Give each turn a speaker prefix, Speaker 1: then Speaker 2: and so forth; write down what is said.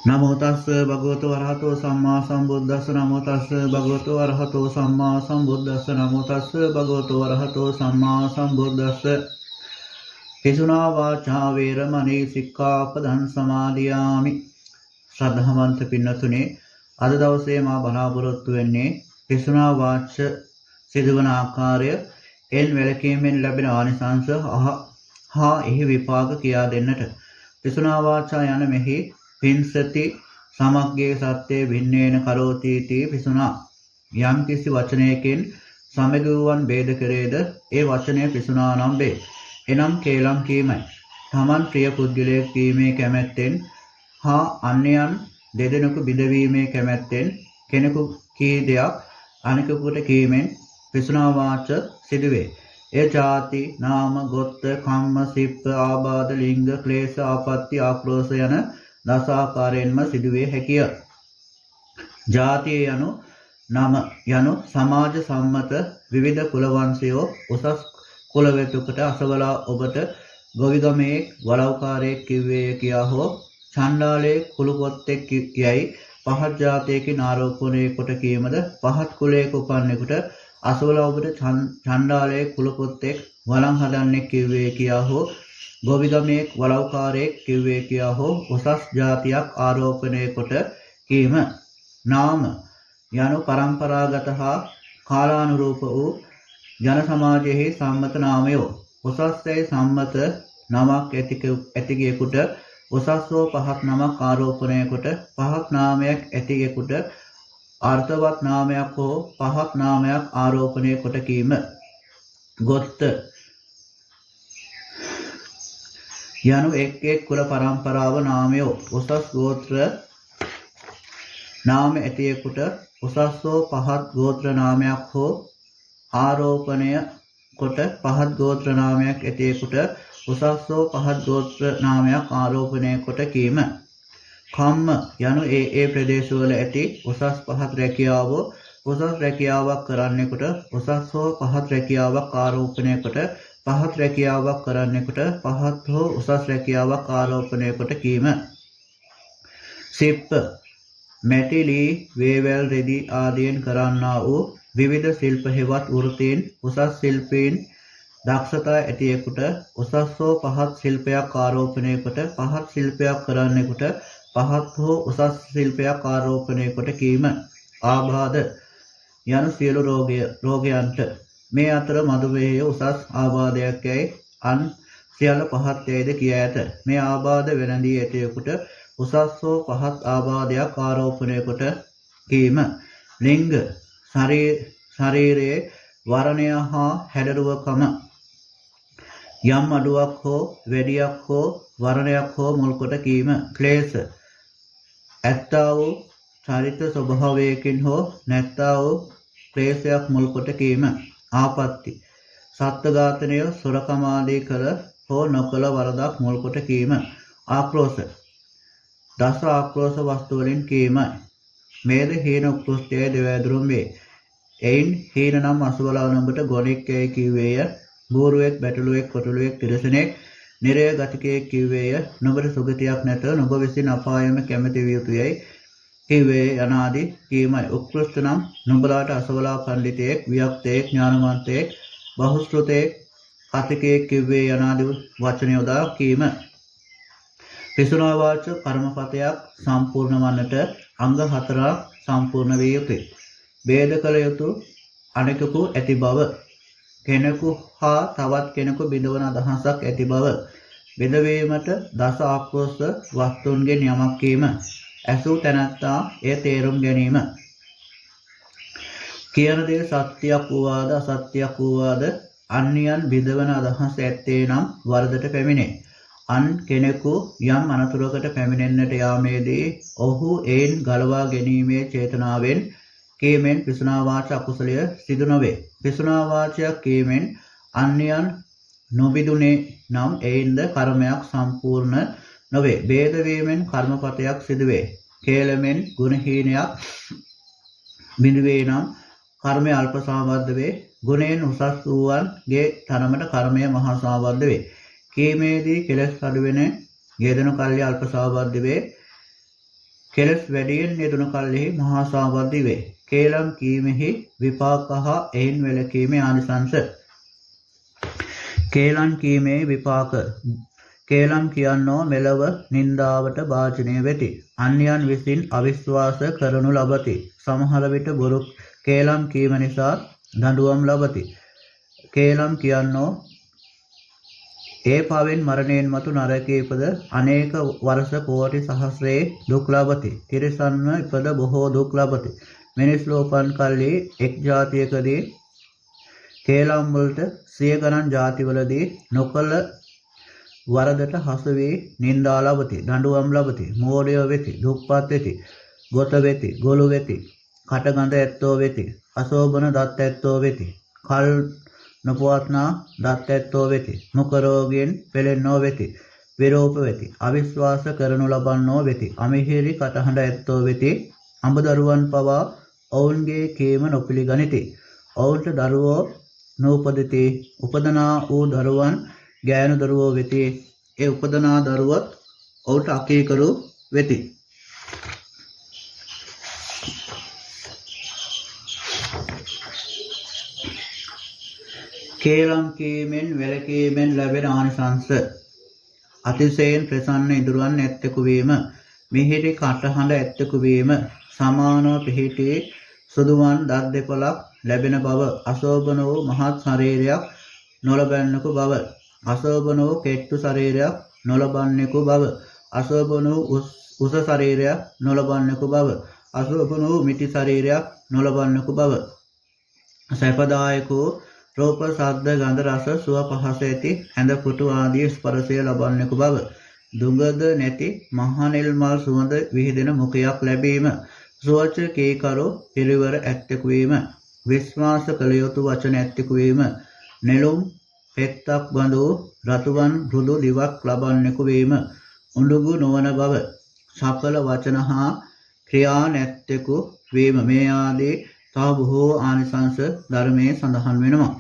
Speaker 1: නමෝ තස්ස භගවතු වරහතෝ සම්මා සම්බුද්දස්ස නමෝ තස්ස භගවතු වරහතෝ සම්මා සම්බුද්දස්ස නමෝ තස්ස භගවතු වරහතෝ සම්මා සම්බුද්දස්ස පිසුනා වාචා වේරමණී සික්ඛාපදං සමාදියාමි. ශ්‍රද්ධාවන්ත පින්නතුනේ, අද දවසේ මා බලාපොරොත්තු වෙන්නේ පිසුනා වාච සිදුවන ආකාරය, එන් වැළකීමෙන් ලැබෙන ආනිසංස හා එහි විපාක කියා දෙන්නට. පිසුනා වාචා යන මෙහි පින්සති සමග්ගේ සත්‍යේ භින්නේන කරෝති තී පිසුනා. යම් කිසි වචනයකින් සමගුවන් ભેද කරේද ඒ වචනය පිසුනා නම් වේ. එනම් කේලම් කීමයි. තමන් ප්‍රිය පුද්ගලයෙක් වීමේ කැමැත්තෙන් හා අන්‍යයන් දෙදෙනෙකු බිඳවීමේ කැමැත්තෙන් කෙනෙකු කී දෙයක් අනෙකුට කීමෙන් පිසුනා වාච සිදුවේ. ඒ ජාති, නාම, ගොත්ත, කම්ම, සිප්ප, ආබාධ, ලිංග, ක්ලේශ, ආපත්‍ය, ආක්‍රෝෂ යන දස ආකාරයෙන්ම සිදුවේ හැකිය. ජාතිය යනු නම යනු සමාජ සම්මත විවිධ කුල වංශයෝ උසස් කුල වෙතුකට අසවලා ඔබට ගොවිගමේ වලව්කාරයෙක් කිව්වේ කියා හෝ ඡණ්ඩාලයේ කුළු පොත්තෙක් යයි පහත් ජාතියකින් ආරෝපණය කොට කීමද පහත් කුලයක උපන්නෙකුට අසවලා ඔබට ඡණ්ඩාලයේ කුළු පොත්තෙක් වළං හදන්නෙක් කිව්වේ කියා හෝ ගොවිගමේ වලව්කාරයෙක් කිව්වේ කියා හෝ උසස් ජාතියක් ආරෝපණය කොට කීම. නාම යනු පරම්පරාගත හා කාලානුරූප වූ ජන සමාජයේ සම්මත නාමයෝ. උසස්සේ සම්මත නමක් ඇතිගෙකුට උසස්වෝ පහත් නමක් ආරෝපණය කොට පහත් නාමයක් ඇතිගෙකුට අර්ථවත් නාමයක් හෝ පහත් නාමයක් ආරෝපණය කොට කීම. ගොත්ත යනු එක් කුල පරම්පරාව නාමයෝ. උසස් ගෝත්‍ර නාම ඇතියෙකුට උසස්වෝ පහත් ගෝත්‍ර නාමයක් හෝ ආරෝපණය කොට පහත් ගෝත්‍ර නාමයක් ඇතියෙකුට උසස්වෝ පහත් ගෝත්‍ර નાමයක් ආරෝපණය කොට කීම. කම්ම යනු ඒ ප්‍රදේශවල ඇති උසස් පහත් රැකියාවෝ උසස් රැකියාවක් කරන්නෙකුට උසස්වෝ පහත් රැකියාවක් ආරෝපණය කොට පහත් රැකියාවක් කරන්නෙකුට පහත් හෝ උසස් රැකියාවක් ආරෝපණය කොට කීම. සිප්ප මැටි, ලී, වේවැල්, රෙදි ආදියෙන් කරන්නා වූ විවිධ ශිල්ප හෙවත් වෘත්තීන් උසස් ශිල්පීන් දක්ෂතා ඇතියෙකුට උසස්වෝ පහත් ශිල්පයක් ආරෝපණය කොට පහත් ශිල්පයක් කරන්නෙකුට පහත් හෝ උසස් ශිල්පයක් ආරෝපණය කොට කීම. ආබාධ යනු සියලු රෝගයන්ට. මේ අතර මధుමේහය උසස් ආබාධයක් යයි අන් සියල්ල පහත් යයිද කියා ඇත. මේ ආබාධ වෙනදී ඇතියෙකුට උසස්වෝ පහත් ආබාධයක් ආරෝපණය කොට කීම. ලිංග ශරීරයේ වර්ණය හා හැඩරුවකම. යම් අඩුවක් හෝ වැඩියක් හෝ වර්ණයක් හෝ මුල් කොට කීම. ක්ලේශ ඇත්තා වූ චරිත ස්වභාවයකින් හෝ නැත්තා වූ ක්ලේශයක් මුල් කොට කීම. ආපත්‍ති සත්ත්ව ඝාතනය, සොරකම ආදී කළ හෝ නොකළ වරදක් මුල් කොට කීම. ආක්‍රෝෂ දස ආක්‍රෝෂ වස්තු වලින් කීමයි. මේද හීන උත්කෘෂ්ඨයේ දෙවැදුරුම් වේ. එයින් හීන නම් අසවලා නඹට ගොනෙක් යයි කිව්වේය. බෝරුවෙක්, බැටළුවෙක්, කොටළුවෙක්, තිරසනෙක්, නිරය ගතිකයෙක් කිව්වේය. නුඹට සුගතියක් නැත, නුඹ විසින් අපායම කැමැති විය යුතුයයි කිව්වේ යනාදී කීමයි. උත්කෘෂ්ඨ නම් නුඹලාට අසවලා පඬිතෙක්, වික්තයෙක්, ඥානවන්තයෙක්, බහුශ්‍රතයෙක්, කතිකයෙක් කිව්වේ යනාදී වචන යොදා කීම. පිසුනා වාච කර්මපතයක් සම්පූර්ණ වන්නට අංග 4ක් සම්පූර්ණ විය යුතුය. ભેද කළ යුතු අනෙකකු ඇති බව. කෙනෙකු හා තවත් කෙනෙකු බිඳවන අදහසක් ඇති බව. බිඳවීමට දස ආක්‍රෝෂ වස්තුන්ගෙන් යමක් කීම. ඇසූ තැනැත්තා එය තේරුම් ගැනීම. කියන දේ සත්‍යයක් වූවාද අසත්‍යයක් වූවාද අන්‍යයන් බිඳවන අදහස් ඇත්තේ නම් වරදට පැමිණේ. අන් කෙනෙකු යම් අනතුරකට පැමිණෙන්නට යාමේදී ඔහු එයින් ගලවා ගැනීමේ චේතනාවෙන් කීමෙන් පිසුනා වාච අකුසලය සිදු නොවේ. පිසුනා වාචයක් කීමෙන් අන්‍යයන් නොබිදුනේ නම් එයින්ද කර්මයක් සම්පූර්ණ නොවේ. ભેද වීමෙන් කර්මපතයක් සිදුවේ. කේලමෙන් ගුණහීනයක් බිඳුවේ නම් කර්මය අල්ප සාවද්ද වේ. ගුණයෙන් උසස් වූවන්ගේ තරමට කර්මය මහා සාවද්ද වේ. කීමේදී කෙලස් අඩුවෙන යෙදෙන කල්ලි අල්ප සාවද්ද වේ. කෙලස් වැඩියෙන් යෙදුණු කල්හි මහා සාවද්දි වේ. කේලම් කීමෙහි විපාක හා එයින් වැළකීමේ ආනිසංස. කේලම් කීමේ විපාක. කේලම් කියන්නෝ මෙලව නින්දාවට භාජනය වෙති. අන්‍යයන් විසින් අවිශ්වාස කරනු ලබති. සමහර විට බොරු කේලම් කීම නිසා දඬුවම් ලබති. කේලම් කියන්නෝ ඒ පවෙන් මරණයෙන් මතු නරකයේ ඉපද අනේක වර්ෂ කෝටි සහස්‍රයේ දුක් ලබති. තිරිසන්ව ඉපද බොහෝ දුක් ලබති. මිනිස් ලෝපන් කල්හි එක් ජාතියකදී කේලම් වලට සිය ගණන් ජාතිවලදී නොකල වරදට හසු වී නින්දා ලබති. දඬුවම් ලබති. මෝඩය වෙති. දුප්පත් වෙති. ගොත වෙති. ගොළු වෙති. කටගඳ ඇත්තෝ වෙති. අසෝබන දත් ඇත්තෝ වෙති. කල් නොපවත්නා දත් ඇත්තෝ වෙති. මුඛ රෝගයෙන් පෙළෙන්නෝ වෙති. විරෝප වෙති. අවිශ්වාස කරනු ලබන්නෝ වෙති. අමිහිරි කටහඬ ඇත්තෝ වෙති. අඹ දරුවන් පවා ඔවුන්ගේ කීම නොපිළිගනිති. ඔවුන්ට දරුවෝ නූපදිති. උපදනා වූ දරුවන් ගෑනු දරුවෝ වෙති. ඒ උපදනා දරුවත් ඔවුන්ට අකීකරු වෙති. කේලම් කීමෙන් වැළකීමෙන් ලැබෙන ආනිසංස. අතිශයින් ප්‍රසන්න ඉඳුරන් ඇත්තෙකු වීම. මිහිරි කටහඬ ඇත්තෙකු වීම. සමානව පිහිටි සුදුවන් දත් දෙපළක් ලැබෙන බව. අශෝභන වූ මහත් ශරීරයක් නොලබන්නෙකු බව. අශෝභන වූ කෙට්ටු ශරීරයක් නොලබන්නෙකු බව. අශෝභන වූ උස ශරීරයක් නොලබන්නෙකු බව. අශෝභන වූ මිටි ශරීරයක් නොලබන්නෙකු බව. සැපදායක වූ රූප ශබ්ද ගන්ධ රස සුව පහස ඇති ඇඳ පුටු ආදී ස්පර්ශය ලබන්නෙකු බව. දුඟද නැති මහා නිල් මල් සුවඳ විහිදෙන මුඛයක් ලැබීම. සුවච කීකරු පිරිවර ඇත්තෙකු වීම. විශ්වාස කළ යුතු වචන ඇත්තෙකු වීම. නෙළුම් පෙත්තක් බඳු රතුවන් මෘදු දිවක් ලබන්නෙකු වීම. උඬුගු නොවන බව. සඵල වචන හා ක්‍රියා නැත්තෙකු වීම. මේ ආදී තව බොහෝ ආනිසංස ධර්මයේ සඳහන් වෙනවා.